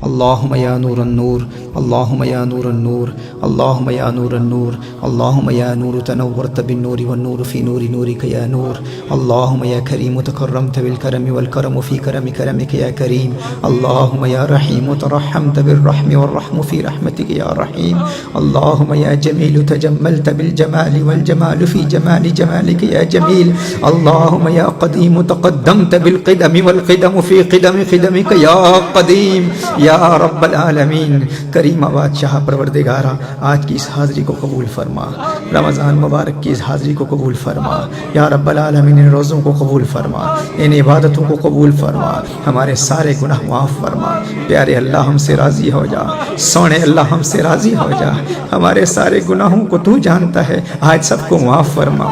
اللهم يا نور النور، اللهم يا نور النور، اللهم يا نور النور، اللهم يا نور تنورت بالنور والنور في نور نورك يا نور. اللهم يا كريم تكرمت بالكرم والكرم في كرم كرمك يا كريم. اللهم يا رحيم ترحمت بالرحم والرحم في رحمتك يا رحيم. اللهم يا جميل تجملت بالجمال والجمال في جمال جمالك يا جميل. اللهم يا قديم تقدمت بالقدم والقدم في قدم قدمك يا قديم یا رب العالمین. کریم بادشاہ پروردگارہ، آج کی اس حاضری کو قبول فرما، رمضان مبارک کی اس حاضری کو قبول فرما یا رب العالمین. ان روزوں کو قبول فرما، ان عبادتوں کو قبول فرما، ہمارے سارے گناہ معاف فرما. پیارے اللہ ہم سے راضی ہو جا، سونے اللہ ہم سے راضی ہو جا. ہمارے سارے گناہوں کو تو جانتا ہے، آج سب کو معاف فرما.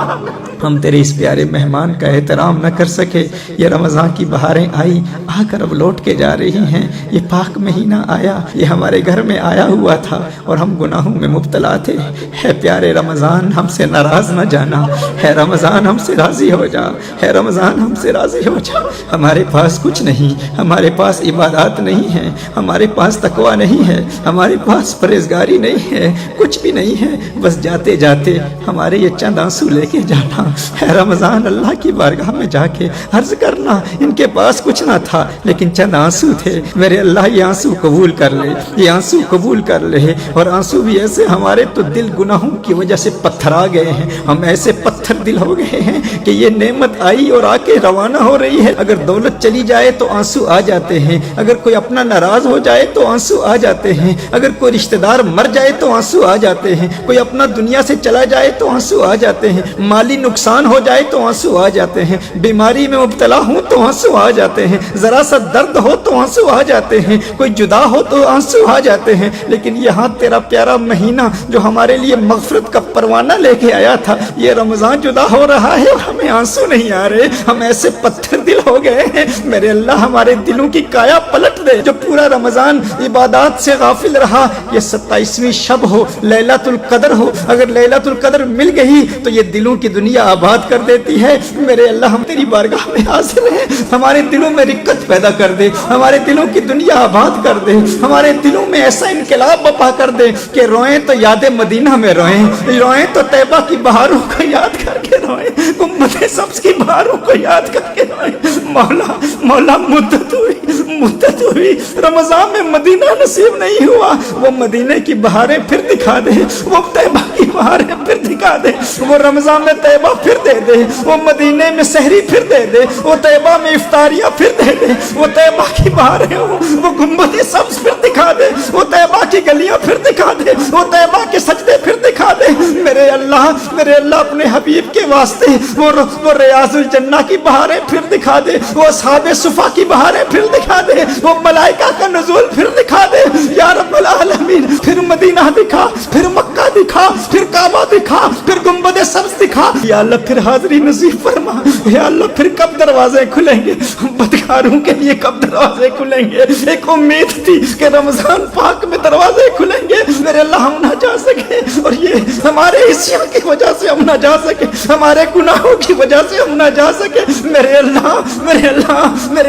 ہم تیرے اس پیارے مہمان کا احترام نہ کر سکے. یہ رمضان کی بہاریں آئی، آ کر اب لوٹ کے جا رہی ہیں. یہ پاک مہینہ آیا، یہ ہمارے گھر میں آیا ہوا تھا اور ہم گناہوں میں مبتلا تھے. ہے پیارے رمضان ہم سے ناراض نہ جانا، ہے رمضان ہم سے راضی ہو جا، ہے رمضان ہم سے راضی ہو جا. ہمارے پاس کچھ نہیں، ہمارے پاس عبادات نہیں ہیں، ہمارے پاس تقویٰ نہیں ہے، ہمارے پاس پرہیزگاری نہیں ہے، کچھ بھی نہیں ہے. بس جاتے جاتے ہمارے یہ چند آنسو لے کے جانا. ہے رمضان اللہ کی بارگاہ میں جا کے عرض کرنا، ان کے پاس کچھ نہ تھا لیکن چند آنسو تھے. میرے اللہ یہ آنسو قبول کر لے، یہ آنسو قبول کر لے. اور آنسو بھی ایسے، ہمارے تو دل گناہوں کی وجہ سے پتھر آ گئے ہیں. ہم ایسے پتھر دل ہو گئے ہیں کہ یہ نعمت آئی اور آ کے روانہ ہو رہی ہے. اگر دولت چلی جائے تو آنسو آ جاتے ہیں، اگر کوئی اپنا ناراض ہو جائے تو آنسو آ جاتے ہیں، اگر کوئی رشتہ دار مر جائے تو آنسو آ جاتے ہیں، کوئی اپنا دنیا سے چلا جائے تو آنسو آ جاتے ہیں، مالی نقصان ہو جائے تو آنسو آ جاتے ہیں، بیماری میں مبتلا ہوں تو آنسو آ جاتے ہیں، ذرا سا درد ہو تو آنسو آ جاتے ہیں، کوئی جدا ہو تو آنسو آ جاتے ہیں. لیکن یہاں تیرا پیارا مہینہ جو ہمارے لیے مغفرت کا پروانہ لے کے آیا تھا، یہ رمضان جدا ہو رہا ہے اور ہمیں آنسو نہیں آ رہے. ہم ایسے پتھر دل ہو گئے ہیں. میرے اللہ ہمارے دلوں کی کایا پلٹ دے. جو پورا رمضان عبادات سے غافل رہا، یہ 27ویں شب ہو، لیلۃ القدر ہو، اگر لیلۃ القدر مل گئی تو یہ دلوں کی دنیا آباد کر دیتی ہے. میرے اللہ ہم تیری بارگاہ میں حاضر ہیں، ہمارے دلوں میں رقت پیدا کر دے، ہمارے دلوں کی دنیا آباد کر دے، ہمارے دلوں میں ایسا انقلاب بپا کر دے کہ روئیں تو یاد مدینہ میں روئیں، روئیں تو طیبہ کی بہاروں کو یاد کر کے روئیں، گنبد سبز کی بہاروں کو یاد کر کے روئیں. مولا مولا مدت ہوئی رمضان میں مدینہ نصیب نہیں ہوا. وہ مدینے کی بہاریں پھر دکھا دے، وہ طیبہ کی بہاریں پھر دکھا دے، وہ رمضان میں طیبہ پھر دے دے، وہ مدینے میں سحری پھر دے دے، وہ طیبہ میں افطاریاں پھر دے دے، وہ طیبہ کی بہاریں ہوں، وہ گنبد سبز پھر دکھا دے، وہ طیبہ کی گلیاں پھر دکھا دے، وہ طیبہ کے سجدے پھر دکھا دے. میرے اللہ اپنے حبیب کے واسطے وہ ریاض الجنہ کی بہاریں پھر دکھا دے، وہ اصحاب صفا کی بہاریں پھر دکھا دے، وہ ملائکہ کا نزول پھر دکھا دے. یا رب العالمین پھر مدینہ دکھا، پھر مکہ دکھا، پھر کعبہ دکھا، پھر گنبد سبز دکھا. یا اللہ پھر حاضری نصیب فرما. یا اللہ پھر کب دروازے کھلیں گے بدکاروں کے لیے، کب دروازے کھلیں گے؟ ایک امید تھی کہ رمضان پاک میں دروازے کھلیں گے. میرے اللہ ہم نہ جا سکے، اور یہ ہمارے حصوں کی وجہ سے ہم نہ جا سکے، ہمارے گناہوں کی وجہ سے ہم نہ جا سکے. میرے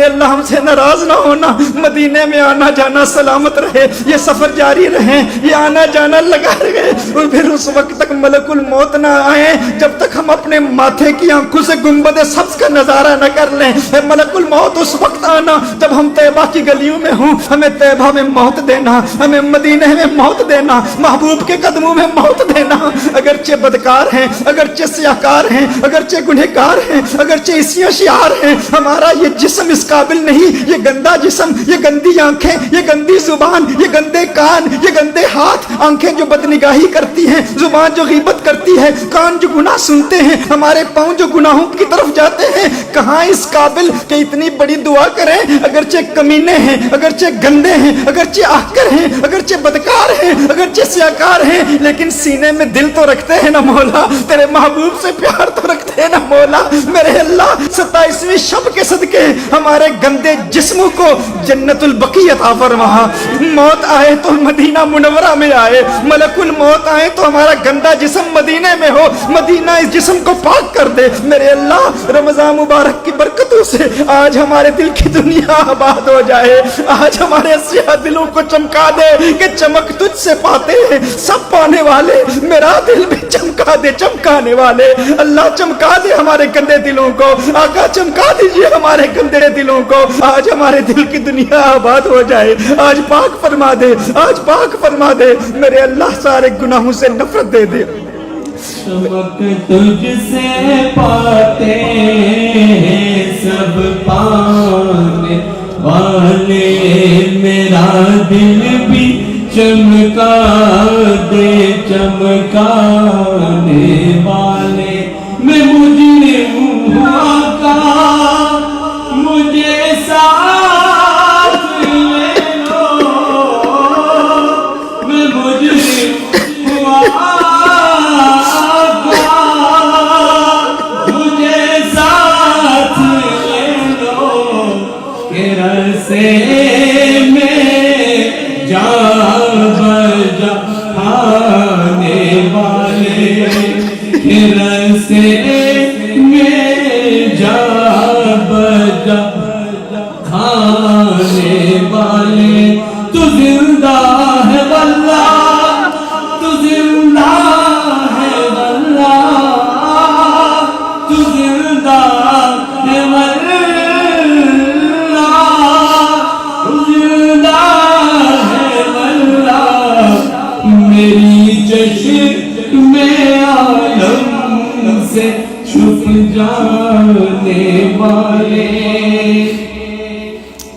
اللہ ہم سے ناراض نہ ہونا. مدینے میں آنا جانا سلامت رہے، یہ سفر جاری رہے، یہ آنا جانا لگا رہے، اور پھر اس وقت تک ملک الموت نہ آئے جب تک ہم اپنے ماتھے کی آنکھوں سے گنبد سبز کا نظارہ نہ کر لیں. اے ملک الموت اس وقت آنا جب ہم طیبہ کی گلیوں میں ہوں، ہمیں طیبہ میں موت دینا، ہمیں مدینے میں موت دینا، محبوب کے قدموں میں موت دینا. اگرچہ بدکار ہیں، اگرچہ سیاہکار ہیں، اگرچہ گنہگار ہیں، اگرچہ عیسیاں شعار ہیں، ہمارا یہ جسم اس قابل نہیں. یہ گندا جسم، یہ گندی آنکھیں، یہ گندی زبان، یہ گندے کان، یہ گندے ہاتھ، آنکھیں جو بدنگاہی کرتی ہیں، زبان جو غیبت کرتی ہے، کان جو گناہ سنتے ہیں، ہمارے پاؤں جو گناہوں کی طرف جاتے ہیں، کہاں اس قابل کہ اتنی بڑی دعا کریں. اگرچہ کمینے ہیں، اگرچہ گندے ہیں، اگرچہ آہکر ہیں، اگرچہ بدکار ہیں، اگرچہ سیاہکار ہیں، لیکن سینے میں دل تو رکھتے ہیں نا مولا، تیرے محبوب سے پیار تو رکھتے ہیں نا مولا. میرے اللہ 27ویں شب کے صدقے ہمارے گندے جسموں کو جنت البقیع عطا فرما. موت آئے تو مدینہ منورہ میں آئے، ملک الموت آئے تو ہمارا گندا جسم مدینے میں ہو، مدینہ اس جسم کو پاک کر دے میرے اللہ، رمضان مبارک کی برکتوں سے آج ہمارے دل کی دنیا آباد ہو جائے، آج ہمارے سیاہ دلوں کو چمکا دے کہ چمک تجھ سے پاتے ہیں سب پانے والے، میرا دل بھی چمکا دے چمکانے والے، اللہ چمکا دے ہمارے گندے دلوں کو، آقا چمکا دیجئے ہمارے گندے دلوں کو، آج ہمارے دل کی دنیا آباد ہو جائے، آج پاک فرما دے، آج پاک فرما دے میرے اللہ، سارے گناہوں سے نفرت دے دے۔ چمک تجھ سے پاتے ہیں سب پانے والے، میرا دل بھی چمکا دے چمکانے والے، میں مجرم ہوں آقا مجھے ساتھ لے لو، میں مجرم ہوں آقا مجھے ساتھ لے لو، کہ رسے میں جا بجا کھانے والے، کہ رسے میں جا بجا کھانے والے، تو زندہ ہے واللہ، تو زندہ ہے واللہ، تو زندہ ہے واللہ، تو زندہ ہے واللہ، میری چشم میں عالم سے چھپ جانے والے۔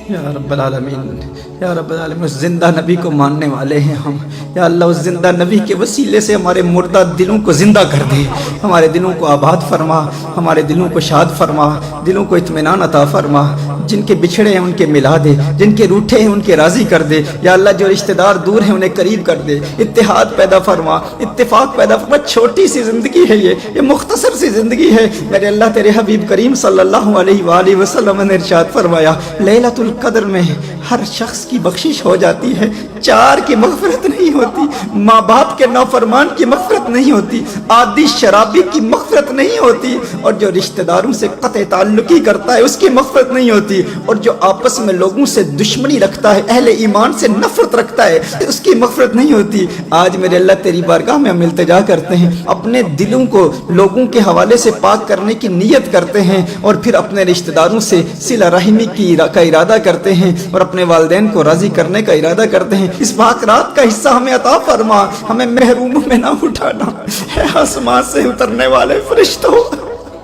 یا رب العالمین، یا رب العالمین، اس زندہ نبی کو ماننے والے ہیں ہم، یا اللہ اس زندہ نبی کے وسیلے سے ہمارے مردہ دلوں کو زندہ کر دے، ہمارے دلوں کو آباد فرما، ہمارے دلوں کو شاد فرما، دلوں کو اطمینان عطا فرما، جن کے بچھڑے ہیں ان کے ملا دے، جن کے روٹھے ہیں ان کے راضی کر دے، یا اللہ جو رشتہ دار دور ہیں انہیں قریب کر دے، اتحاد پیدا فرما، اتفاق پیدا فرما۔ چھوٹی سی زندگی ہے یہ مختصر سی زندگی ہے میرے اللہ، تیرے حبیب کریم صلی اللہ علیہ وآلہ وسلم نے ارشاد فرمایا لیلۃ القدر میں ہر شخص کی بخشش ہو جاتی ہے، 4 کی مغفرت نہیں ہوتی، ماں باپ کے نافرمان کی مغفرت نہیں ہوتی، عادی شرابی کی مغفرت نہیں ہوتی، اور جو رشتہ داروں سے قطع تعلقی کرتا ہے اس کی مغفرت نہیں ہوتی، اور جو آپس میں لوگوں سے دشمنی رکھتا ہے، اہل ایمان سے نفرت رکھتا ہے، اس کی مغفرت نہیں ہوتی۔ آج میرے اللہ تیری بارگاہ میں ہم التجا کرتے ہیں، اپنے دلوں کو لوگوں کے حوالے سے پاک کرنے کی نیت کرتے ہیں، اور پھر اپنے رشتہ داروں سے صلہ رحمی کا ارادہ کرتے ہیں، اور اپنے والدین کو راضی کرنے کا ارادہ کرتے ہیں۔ اس پاک رات کا حصہ ہمیں عطا فرما، ہمیں محروموں میں نہ اٹھانا، اے آسمان سے اترنے والے فرشتوں،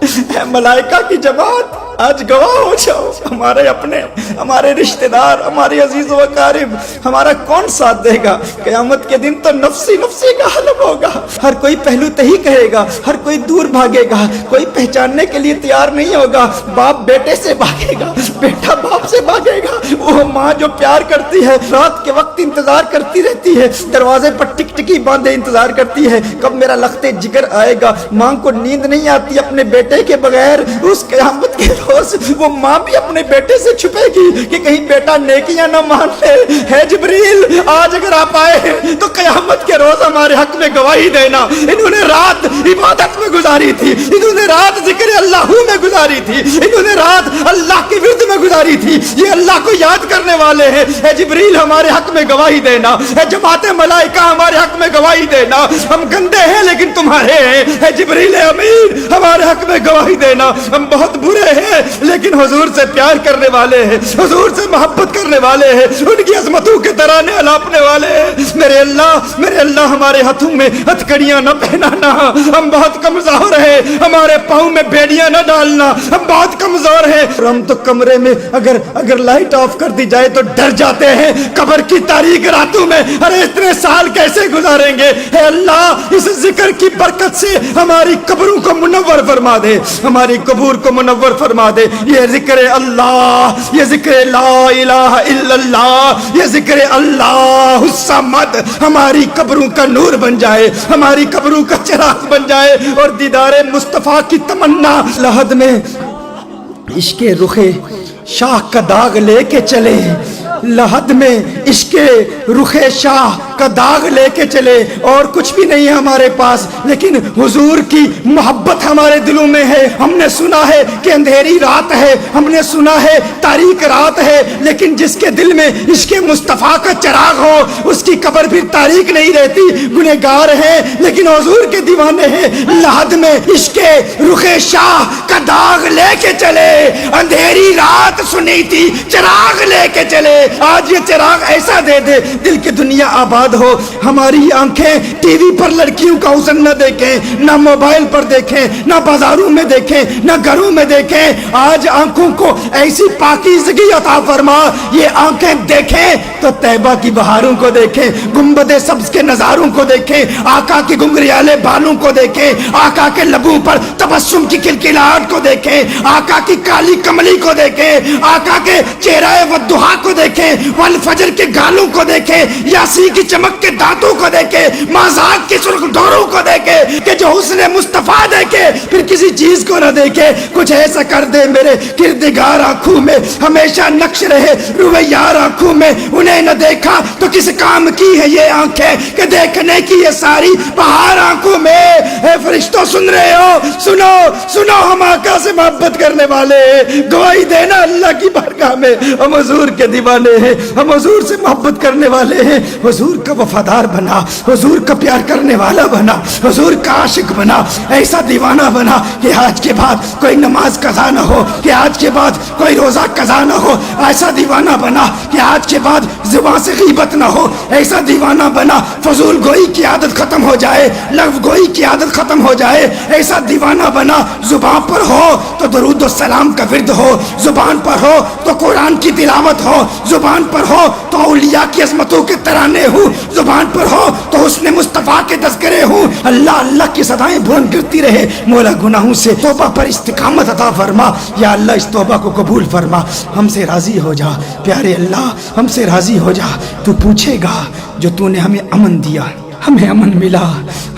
اے ملائکہ کی جماعت، آج گواہ ہو جاؤ، ہمارے اپنے، ہمارے رشتہ دار، ہمارے عزیز و اقارب، ہمارا کون ساتھ دے گا؟ قیامت کے دن تو نفسی نفسی کا حلب ہوگا، ہر کوئی پہلو تہی کہے گا، ہر کوئی دور بھاگے گا، کوئی پہچاننے کے لیے تیار نہیں ہوگا، باپ بیٹے سے بھاگے گا، بیٹا باپ سے بھاگے گا، وہ ماں جو پیار کرتی ہے، رات کے وقت انتظار کرتی رہتی ہے، دروازے پر ٹک ٹکی باندھے انتظار کرتی ہے کب میرا لخت جگر آئے گا، ماں کو نیند نہیں آتی اپنے بیٹے کے بغیر، اس قیامت کے روز وہ ماں بھی اپنے بیٹے سے چھپے گی کہ کہیں بیٹا نیکیاں نہ مان لے۔ ہے جبریل، آج اگر آپ آئے تو قیامت کے روز ہمارے حق میں گواہی دینا، انہوں نے رات عبادت میں گزاری تھی، انہوں نے رات ذکر اللہ میں گزاری تھی، انہوں نے رات اللہ کی ورد میں گزاری تھی، یہ اللہ کو یاد کرنے والے ہیں۔ ہے جبریل ہمارے حق میں گواہی دینا، ہے جماعت ملائکہ ہمارے حق میں گواہی دینا، ہم گندے ہیں لیکن تمہارے ہیں۔ ہے جبریل امین ہمارے حق میں گواہی دینا، ہم بہت برے ہیں لیکن حضور سے پیار کرنے والے ہیں، حضور سے محبت کرنے والے ہیں، ان کی عظمتوں کے ترانے الاپنے والے ہیں۔ میرے اللہ ہمارے ہاتھوں میں ہتھکڑیاں نہ پہنانا، ہم بہت کمزور ہیں، ہمارے پاؤں میں بیڑیاں نہ ڈالنا، ہم بہت کمزور ہیں، اور ہم تو کمرے میں اگر لائٹ آف کر دی جائے تو ڈر جاتے ہیں، قبر کی تاریک راتوں میں ارے اتنے سال کیسے گزاریں گے۔ اے اللہ اس ذکر کی برکت سے ہماری قبروں کو منور فرما دے، ہماری قبور کو منور فرما دے۔ یہ ذکر اللہ، یہ ذکر لا الہ الا اللہ، یہ ذکر اللہ الصمد ہماری قبروں کا نور بن جائے، ہماری قبروں کا چراغ بن جائے، اور دیدار مصطفیٰ کی تمنا لحد میں عشق رخ شاہ کا داغ لے کے چلے، لحد میں عشق رخ شاہ کا داغ لے کے چلے. اور کچھ بھی نہیں ہے ہمارے پاس, لیکن حضور کی محبت ہمارے دلوں میں ہے. ہم نے سنا ہے کہ اندھیری رات ہے, ہم نے سنا ہے تاریک رات ہے, لیکن جس کے دل میں عشق مصطفیٰ کا چراغ ہو اس کی قبر بھی تاریک نہیں رہتی. گنہگار ہیں لیکن حضور کے دیوانے ہیں. لحد میں عشق رخ شاہ کا داغ لے کے چلے, اندھیری رات سنی تھی چراغ لے کے چلے. آج یہ چراغ ایسا دے دے دل کی دنیا آباد ہو. ہماری آنکھیں ٹی وی پر لڑکیوں کا حسن نہ دیکھیں, نہ موبائل پر دیکھیں, نہ بازاروں میں دیکھیں, نہ گھروں میں دیکھیں. آج آنکھوں کو ایسی پاکیزگی عطا فرما, یہ آنکھیں دیکھیں تو طیبہ کی بہاروں کو دیکھیں, گنبد سبز کے نظاروں کو دیکھیں, آقا کے گنگریالے بالوں کو دیکھیں, آقا کے لبوں پر تبسم کی کلکلاہٹ کو دیکھیں, آقا کی کالی کملی کو دیکھیں, آقا کے چہرہ والضحا کو دیکھیں, والفجر کے گالوں کو دیکھیں, یاسی کی چمک کے دانتوں کو دیکھیں, مازاق کی سرخ ڈوروں کو دیکھیں, کہ جو حسن مصطفیٰ دیکھے پھر کسی چیز کو نہ دیکھے. کچھ ایسا کر دے میرے کردگار آنکھوں میں ہمیشہ نقش رہے رویار آنکھوں میں. انہیں نہ دیکھا تو کس کام کی ہے یہ آنکھیں کہ دیکھنے کی یہ ساری بہار آنکھوں میں. اے فرشتوں سن رہے ہو, سنو سنو, ہم آقا سے محبت کرنے والے ہیں. گواہی دینا اللہ کی بارگاہ میں ہم حضور کے دیوانے ہیں, ہم حضور سے محبت کرنے والے ہیں. حضور کا وفادار بنا, حضور کا پیار کرنے والا بنا, حضور کا عاشق بنا, ایسا دیوانہ بنا کہ آج کے بعد کوئی نماز قضا نہ ہو, کہ آج کے بعد کوئی روزہ قضا نہ ہو. ایسا دیوانہ بنا کہ آج کے بعد زبان سے غیبت نہ ہو. ایسا دیوانہ بنا فضول گوئی کی عادت ختم ہو جائے, لغو گوئی کی عادت ختم ہو جائے. ایسا دیوانہ بنا زبان پر ہو تو درود و سلام کا ورد ہو, زبان پر ہو تو قرآن کی تلاوت ہو, زبان پر ہو تو اولیاء کی عظمتوں کے ترانے ہوں, زبان پر ہو تو حسن مصطفیٰ کے تذکرے ہوں. اللہ اللہ کی صدائیں بلند کرتی رہے. مولا گناہوں سے توبہ پر استقامت عطا فرما. یا اللہ اس توبہ کو قبول فرما, ہم سے راضی ہو جا. پیارے اللہ ہم سے راضی ہو جا. تو پوچھے گا جو تو نے ہمیں امن دیا, ہمیں امن ملا,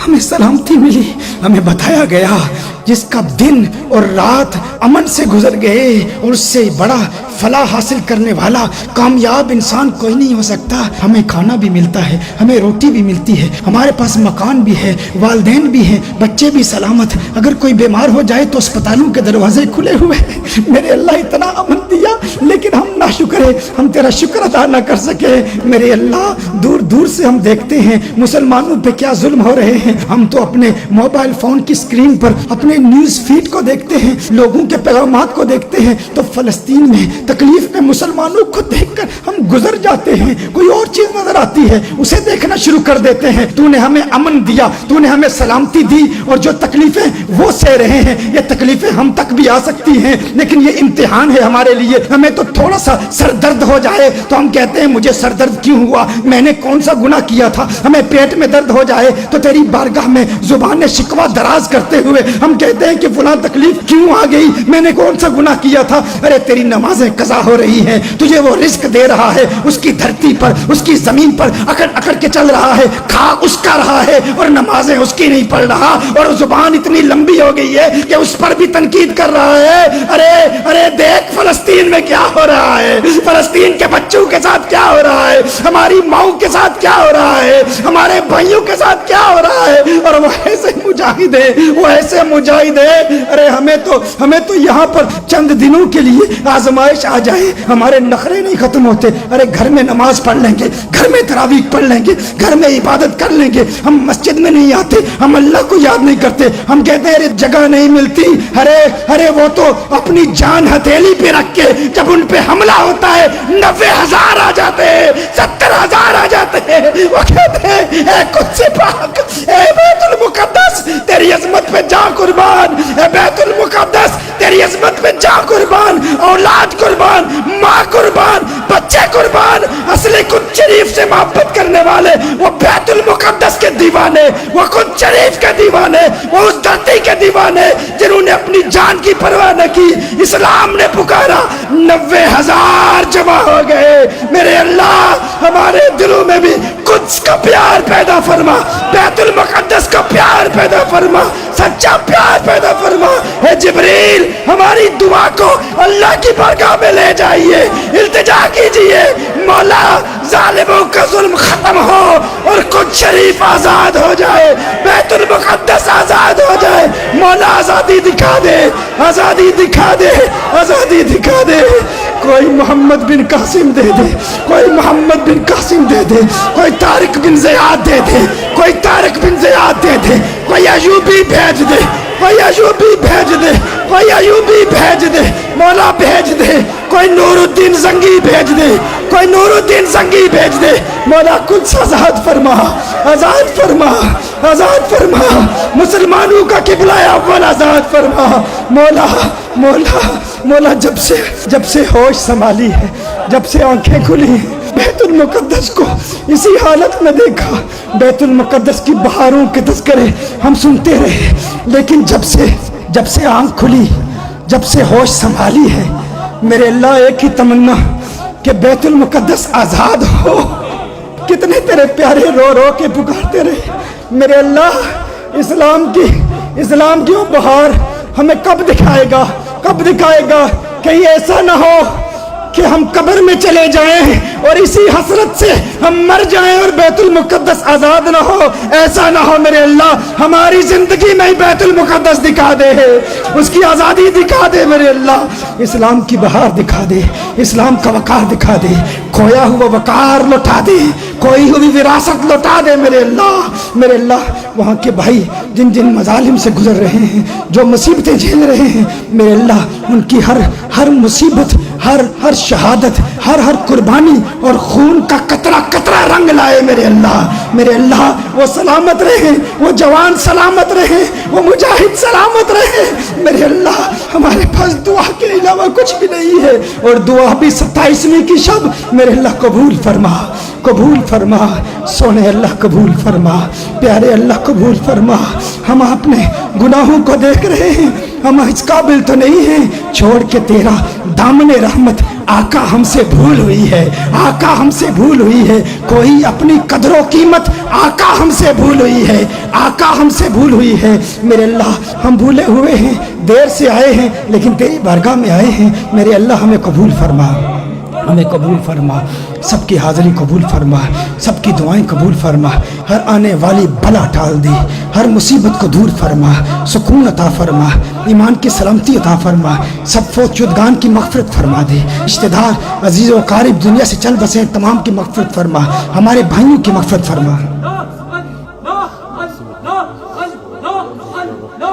ہمیں سلامتی ملی, ہمیں بتایا گیا جس کا دن اور رات امن سے گزر گئے اور اس سے بڑا فلاح حاصل کرنے والا کامیاب انسان کوئی نہیں ہو سکتا. ہمیں کھانا بھی ملتا ہے, ہمیں روٹی بھی ملتی ہے, ہمارے پاس مکان بھی ہے, والدین بھی ہیں, بچے بھی سلامت. اگر کوئی بیمار ہو جائے تو اسپتالوں کے دروازے کھلے ہوئے ہیں. میرے اللہ اتنا امن دیا لیکن ہم ناشکر ہیں, ہم تیرا شکر ادا نہ کر سکے. میرے اللہ دور دور سے ہم دیکھتے ہیں مسلمانوں پہ کیا ظلم ہو رہے ہیں. ہم تو اپنے موبائل فون کی اسکرین پر اپنے نیوز فیڈ کو دیکھتے ہیں, لوگوں کے پیغامات کو دیکھتے ہیں, تو فلسطین میں تکلیف میں مسلمانوں کو دیکھ کر ہم گزر جاتے ہیں. کوئی اور چیز نظر آتی ہے اسے دیکھنا شروع کر دیتے ہیں. تو نے ہمیں امن دیا, تو نے ہمیں سلامتی دی, اور جو تکلیفیں وہ سہ رہے ہیں, یہ تکلیفیں ہم تک بھی آ سکتی ہیں, لیکن یہ امتحان ہے ہمارے لیے. ہمیں تو تھوڑا سا سر درد ہو جائے تو ہم کہتے ہیں مجھے سر درد کیوں ہوا, میں نے کون سا گناہ کیا تھا. ہمیں پیٹ میں درد ہو جائے تو تیری بارگاہ میں زبان شکوہ دراز کرتے ہوئے ہم کہتے ہیں کہ فلاں تکلیف کیوں آ گئی, میں نے کون سا گناہ کیا تھا. ارے تیری نمازیں قضا ہو رہی ہیں, تجھے وہ رزق دے رہا ہے, اس کی دھرتی پر اس کی زمین پر اکڑ اکڑ کے چل رہا ہے, کھا اس کا رہا ہے اور نمازیں اس کی نہیں پڑھ رہا, اور زبان اتنی لمبی ہو گئی ہے کہ اس پر بھی تنقید کر رہا ہے. ارے ارے دیکھ فلسطین میں کیا ہو رہا ہے, فلسطین کے بچوں کے ساتھ کیا ہو رہا ہے, ہماری ماؤں کے ساتھ کیا ہو رہا ہے, ہمارے بھائیوں کے ساتھ کیا ہو رہا ہے. اور وہ ایسے مجاہد ہیں, وہ ایسے مجاہد ہیں. ارے ہمیں تو یہاں پر چند دنوں کے لیے آزمائش آ جائے, ہمارے نخرے نہیں ختم ہوتے. ارے گھر میں نماز پڑھ لیں گے, گھر میں تراویح پڑھ لیں گے, گھر میں عبادت کر لیں گے, ہم مسجد میں نہیں آتے, ہم اللہ کو یاد نہیں کرتے, ہم کہتے ہیں ارے جگہ نہیں ملتی. ارے وہ تو اپنی جان ہتھیلی پہ رکھ کے جب ان پہ حملہ ہوتا ہے 90,000 آ جاتے ہیں, 70,000 آ جاتے ہیں. وہ کہتے ہیں اے قدس پاک, اے بیت المقدس تیری عظمت پہ جان قربان, اے بیت المقدس تیری عظمت پہ جان قربان, اولاد قربان, ماں قربان, بچے قربان. اصلی قدس شریف سے محبت کرنے والے وہ بیت المقدس کے دیوانے, وہ قدس شریف کے دیوانے, وہ اس دھرتی کے دیوانے جنہوں نے اپنی جان کی پرواہ نہ کی. اسلام نے پکارا, 90,000 جمع ہو گئے. میرے اللہ ہمارے دلوں میں بھی قدس قدس کا پیار پیدا فرما، بیت المقدس کا پیار پیدا فرما، سچا پیار پیدا فرما۔ اے جبریل ہماری دعا کو اللہ کی بارگاہ میں لے جائیے، التجا کیجئے مولا ظالموں کا ظلم ختم ہو اور کچھ شریف آزاد ہو جائے، بیت المقدس آزاد ہو جائے۔ مولا آزادی دکھا دے، آزادی دکھا دے، آزادی دکھا دے۔ کوئی محمد بن قاسم دے دے، کوئی محمد بن قاسم دے دے، کوئی طارق بن زیاد دے دے، کوئی طارق بن زیاد دے دے، کوئی ایوبی بھیج دے، کوئی ایوبی بھیج دے، کوئی ایوبی بھیج دے، مولا بھیج دے، کوئی نور الدین زنگی بھیج دے، کوئی نور الدین زنگی بھیج دے۔ مولا قدس آزاد فرما، آزاد فرما، آزاد فرما، مسلمانوں کا قبلہ اول آزاد فرما۔ مولا مولا مولا جب سے ہوش سنبھالی ہے، جب سے آنکھیں کھلی ہیں، بیت المقدس کو اسی حالت میں دیکھا۔ بیت المقدس کی بہاروں کے تذکرے ہم سنتے رہے، لیکن جب سے آنکھ کھلی، جب سے ہوش سنبھالی ہے، میرے اللہ ایک ہی تمنا کہ بیت المقدس آزاد ہو۔ کتنے تیرے پیارے رو رو کے پکارتے رہے، میرے اللہ اسلام کی وہ بہار ہمیں کب دکھائے گا، کب دکھائے گا؟ کہیں ایسا نہ ہو کہ ہم قبر میں چلے جائیں اور اسی حسرت سے ہم مر جائیں اور بیت المقدس آزاد نہ ہو۔ ایسا نہ ہو میرے اللہ، ہماری زندگی میں ہی بیت المقدس دکھا دے، اس کی آزادی دکھا دے میرے اللہ، اسلام کی بہار دکھا دے، اسلام کا وقار دکھا دے، کھویا ہوا وقار لوٹا دے، کھوئی ہوئی وراثت لوٹا دے میرے اللہ۔ وہاں کے بھائی جن جن مظالم سے گزر رہے ہیں، جو مصیبتیں جھیل رہے ہیں، میرے اللہ ان کی ہر مصیبت، ہر شہادت، ہر قربانی اور خون کا قطرہ قطرہ رنگ لائے میرے اللہ۔ وہ سلامت رہے، وہ جوان سلامت رہے، وہ مجاہد سلامت رہے میرے اللہ۔ ہمارے پاس دعا کے علاوہ کچھ بھی نہیں ہے، اور دعا بھی 27ویں کی شب میرے اللہ قبول فرما، قبول فرما، سونے اللہ قبول فرما، پیارے اللہ قبول فرما۔ ہم اپنے گناہوں کو دیکھ رہے ہیں، ہم اس قابل تو نہیں ہیں، چھوڑ کے تیرا دامن رحمت آقا ہم سے بھول ہوئی ہے، آقا ہم سے بھول ہوئی ہے، کوئی اپنی قدر و قیمت آقا ہم سے بھول ہوئی ہے، آقا ہم سے بھول ہوئی ہے میرے اللہ۔ ہم بھولے ہوئے ہیں، دیر سے آئے ہیں، لیکن تیری بارگاہ میں آئے ہیں میرے اللہ، ہمیں قبول فرما، ہمیں قبول فرما، سب کی حاضری قبول فرما، سب کی دعائیں قبول فرما، ہر آنے والی بلا ٹال دے، ہر مصیبت کو دور فرما، سکون عطا فرما، ایمان کی سلامتی عطا فرما، سب فوت شدگان کی مغفرت فرما دے، رشتہ دار عزیز و قارب دنیا سے چل بسے تمام کی مغفرت فرما، ہمارے بھائیوں کی مغفرت فرما۔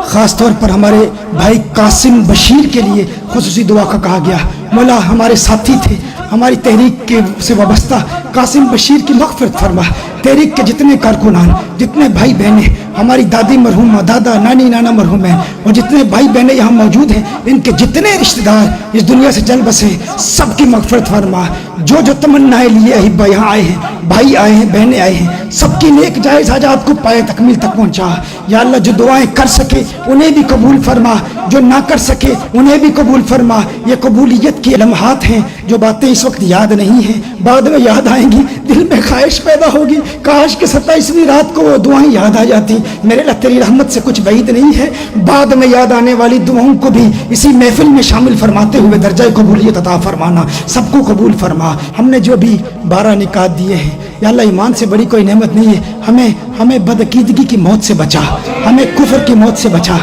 خاص طور پر ہمارے بھائی قاسم بشیر کے لیے خصوصی دعا کا کہا گیا۔ مولا ہمارے ساتھی تھے، ہماری تحریک کے سے وابستہ قاسم بشیر کی مغفرت فرما، تحریک کے جتنے کارکنان، جتنے بھائی بہنیں، ہماری دادی مرحومہ، دادا نانی نانا مرحوم ہیں، اور جتنے بھائی بہنیں یہاں موجود ہیں، ان کے جتنے رشتہ دار اس دنیا سے چل بسے، سب کی مغفرت فرما۔ جو تمنائیں لیے احبا یہاں آئے ہیں، بھائی آئے ہیں، بہنیں آئے ہیں، سب کی نیک جائز حاجات کو پائے تکمیل تک پہنچا۔ یا اللہ جو دعائیں کر سکے انہیں بھی قبول فرما، جو نہ کر سکے انہیں بھی قبول فرما۔ یہ قبولیت کی لمحات ہیں، جو باتیں اس وقت یاد نہیں ہیں، بعد میں یاد آئیں گی، دل میں خواہش پیدا ہوگی کاش کہ 27ویں رات کو وہ دعائیں یاد آ جاتی۔ میرے اللہ تیری رحمت سے کچھ بعید نہیں ہے، بعد میں یاد آنے والی دعاؤں کو بھی اسی محفل میں شامل فرماتے ہوئے درجہ قبولیت عطا فرمانا، سب کو قبول فرما۔ ہم نے جو بھی 12 نکات دیے ہیں یا اللہ، ایمان سے بڑی کوئی نعمت نہیں ہے، ہمیں بدعقیدگی کی موت سے بچا، ہمیں کفر کی موت سے بچا،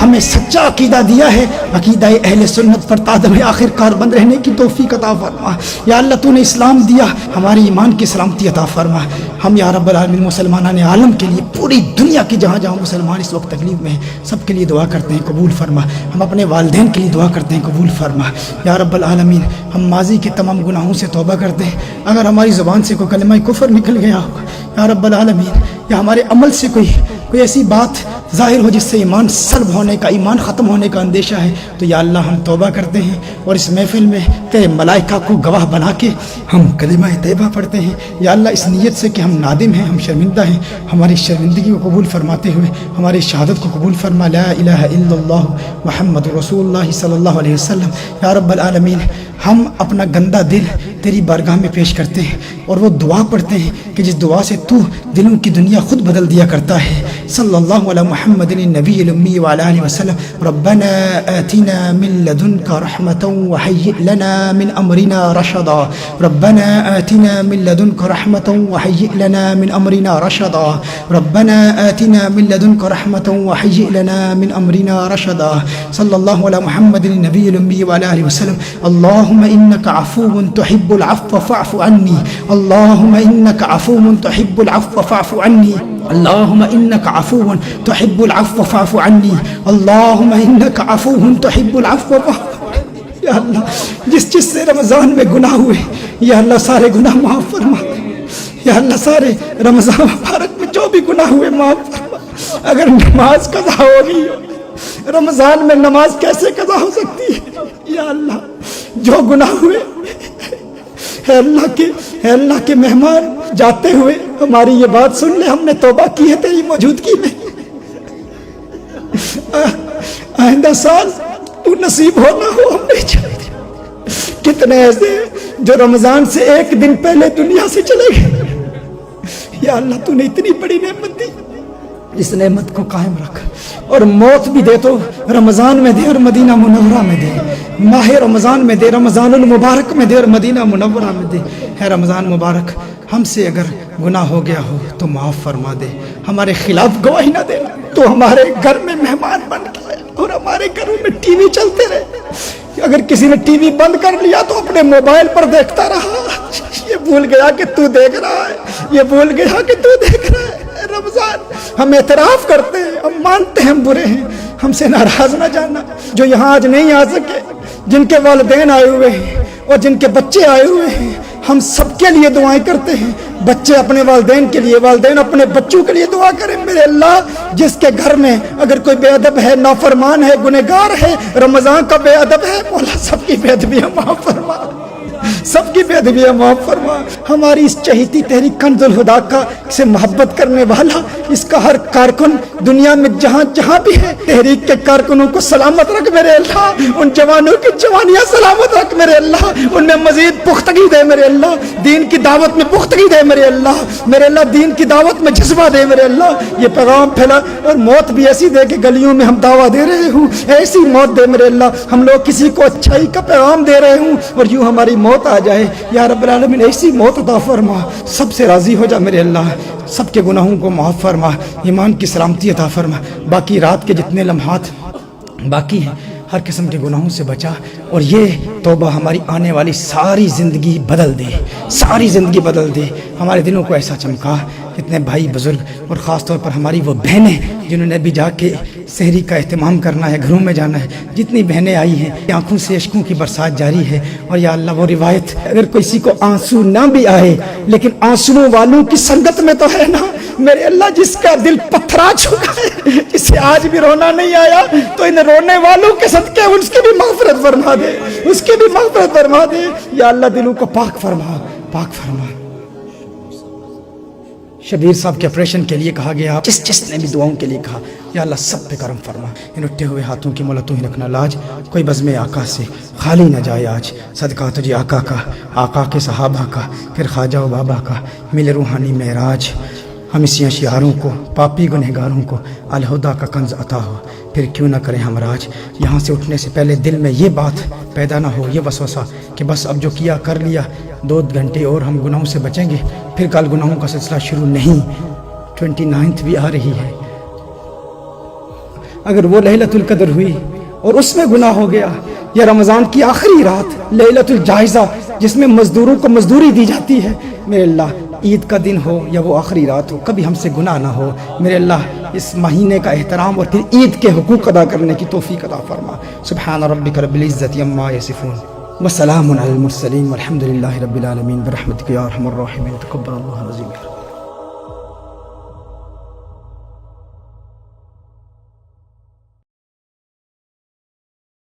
ہمیں سچا عقیدہ دیا ہے، عقیدہ اہل سنت پر تادم آخر کار بند رہنے کی توفیق عطا فرما۔ یا اللہ تو نے اسلام دیا، ہماری ایمان کی سلامتی عطا فرما۔ ہم یا رب العالمین مسلمانان عالم کے لیے، پوری دنیا کی جہاں جہاں مسلمان اس وقت تکلیف میں ہیں، سب کے لیے دعا کرتے ہیں، قبول فرما۔ ہم اپنے والدین کے لیے دعا کرتے ہیں، قبول فرما۔ یا رب العالمین ہم ماضی کے تمام گناہوں سے توبہ کرتے ہیں، اگر ہماری زبان سے کوئی کلمہ کفر نکل گیا ہو یا رب العالمین، یا ہمارے عمل سے کوئی ایسی بات ظاہر ہو جس سے ایمان سلب ہونے کا، ایمان ختم ہونے کا اندیشہ ہے، تو یا اللہ ہم توبہ کرتے ہیں اور اس محفل میں تیرے ملائکہ کو گواہ بنا کے ہم کلمہ طیبہ پڑھتے ہیں یا اللہ، اس نیت سے کہ ہم نادم ہیں، ہم شرمندہ ہیں، ہماری شرمندگی کو قبول فرماتے ہوئے ہماری شہادت کو قبول فرما، لا الہ الا اللہ محمد رسول اللہ صلی اللہ علیہ وسلم۔ یا رب العالمین، ہم اپنا گندہ دل تیری بارگاہ میں پیش کرتے ہیں اور وہ دعا پڑھتے ہیں کہ جس دعا سے تو دلوں کی دنیا خود بدل دیا کرتا ہے۔ صلی اللہ علیہ محمد النبی الامی وعلی آلہ وسلم۔ ربنا آتنا من لدنک رحمة وهيئ لنا من امرنا رشدا، ربنا آتنا من لدنک رحمة وهيئ لنا من امرنا رشدا، ربنا آتنا من لدنک رحمة وهيئ لنا من امرنا رشدا۔ صلی اللہ علیہ محمد النبی الامی وعلی آلہ وسلم۔ اللهم انك عفو تحب العفو فاعف عني، اللهم انك عفو تحب العفو فاعف عني، اللهم انك عفو تحب العفو فاعف عني، اللهم انك عفو تحب العفو فاعف عني۔ یا اللہ، جس سے رمضان میں گناہ ہوئے یا اللہ سارے گناہ معاف فرما، یا اللہ سارے رمضان مبارک میں جو بھی گناہ ہوئے معاف فرما۔ اگر نماز قضا ہوگی، رمضان میں نماز کیسے قضا ہو سکتی ہے؟ یا اللہ جو گناہ ہوئے، اے اللہ کے مہمان جاتے ہوئے ہماری یہ بات سن لے، ہم نے توبہ کی ہے تیری موجودگی میں، آئندہ سال تو نصیب ہونا ہو ہم نہیں چاہتے۔ کتنے ایسے جو رمضان سے ایک دن پہلے دنیا سے چلے گئے، یا اللہ تو نے اتنی بڑی نعمت دی، اس نعمت کو قائم رکھ، اور موت بھی دے تو رمضان میں دے اور مدینہ منورہ میں دے، ماہ رمضان میں دے، رمضان المبارک میں دے اور مدینہ منورہ میں دے۔ ہے رمضان مبارک، ہم سے اگر گناہ ہو گیا ہو تو معاف فرما دے، ہمارے خلاف گواہی نہ دینا، تو ہمارے گھر میں مہمان بن کے آئے اور ہمارے گھروں میں ٹی وی چلتے رہے، اگر کسی نے ٹی وی بند کر لیا تو اپنے موبائل پر دیکھتا رہا، یہ بھول گیا کہ تو دیکھ رہا ہے، یہ بھول گیا کہ تو دیکھ رہا ہے۔ رمضان ہم اعتراف کرتے ہیں، ہم مانتے ہیں ہم برے ہیں، ہم سے ناراض نہ جانا۔ جو یہاں آج نہیں آ سکے، جن کے والدین آئے ہوئے ہیں اور جن کے بچے آئے ہوئے ہیں، ہم سب کے لیے دعائیں کرتے ہیں، بچے اپنے والدین کے لیے، والدین اپنے بچوں کے لیے دعا کریں۔ میرے اللہ، جس کے گھر میں اگر کوئی بے ادب ہے، نافرمان ہے، گنہگار ہے، رمضان کا بے ادب ہے، مولا سب کی بے ادبیاں معاف فرما، سب کی بے ادبیاں معاف فرما۔ ہماری اس چہیتی تحریک کنز الہدیٰ کا سے محبت کرنے والا، اس کا ہر کارکن دنیا میں جہاں جہاں بھی ہے، تحریک کے کارکنوں کو سلامت رکھ میرے اللہ، ان جوانوں کی جوانیاں سلامت رکھ میرے اللہ، ان میں مزید پختگی دے میرے اللہ، دین کی دعوت میں پختگی دے میرے اللہ، دین کی دعوت میں جذبہ دے میرے اللہ، یہ پیغام پھیلا، اور موت بھی ایسی دے کہ گلیوں میں ہم دعویٰ دے رہے ہوں، ایسی موت دے میرے اللہ، ہم لوگ کسی کو اچھائی کا پیغام دے رہے ہوں اور یوں ہماری موت آ جائے۔ یا رب العالمین، ایسی موت عطا فرما، سب سے راضی ہو جا میرے اللہ، سب کے گناہوں کو معاف فرما، ایمان کی سلامتی عطا فرما، باقی رات کے جتنے لمحات باقی ہیں ہر قسم کے گناہوں سے بچا، اور یہ توبہ ہماری آنے والی ساری زندگی بدل دے، ساری زندگی بدل دے، ہمارے دلوں کو ایسا چمکا۔ کتنے بھائی بزرگ اور خاص طور پر ہماری وہ بہنیں جنہوں نے بھی جا کے سحری کا اہتمام کرنا ہے، گھروں میں جانا ہے، جتنی بہنیں آئی ہیں، آنکھوں سے اشکوں کی برسات جاری ہے، اور یا اللہ وہ روایت، اگر کسی کو آنسو نہ بھی آئے لیکن آنسوؤں والوں کی سنگت میں تو ہے نا میرے اللہ، جس کا دل پتھرا چکا ہے، جسے آج بھی رونا نہیں آیا، تو ان رونے والوں کے صدقے اس کی بھی مغفرت فرما دے، اس کی بھی مغفرت فرما دے۔ یا اللہ دلوں کو پاک فرما، پاک فرما۔ شبیر صاحب کے آپریشن کے لیے کہا گیا، جس نے بھی دعاؤں کے لیے کہا، یا اللہ سب پہ کرم فرما، ان اٹھے ہوئے ہاتھوں کی مولا تو ہی رکھنا لاج، کوئی بزم آقا سے خالی نہ جائے آج، صدقہ تجھے آقا کا، آقا کے صحابہ کا، پھر خواجہ و بابا کا، مل روحانی معراج۔ ہم اسی اشعاروں کو، پاپی گنہگاروں کو الہدیٰ کا کنز عطا ہو، پھر کیوں نہ کریں ہم راج۔ یہاں سے اٹھنے سے پہلے دل میں یہ بات پیدا نہ ہو، یہ وسوسہ کہ بس اب جو کیا کر لیا، 2 گھنٹے اور ہم گناہوں سے بچیں گے، پھر کل گناہوں کا سلسلہ شروع نہیں۔ 29 بھی آ رہی ہے، اگر وہ لیلۃ القدر ہوئی اور اس میں گناہ ہو گیا، یا رمضان کی آخری رات لیلۃ الجائزہ جس میں مزدوروں کو مزدوری دی جاتی ہے، میرے اللہ عید کا دن ہو یا وہ آخری رات ہو، کبھی ہم سے گناہ نہ ہو میرے اللہ، اس مہینے کا احترام اور پھر عید کے حقوق ادا کرنے کی توفیق عطا فرما۔ سبحان ربک رب العزت عما یصفون وسلام علی المرسلین والحمد للہ رب العالمین برحمتک یا ارحم الراحمین۔ تقبل اللہ العظیم۔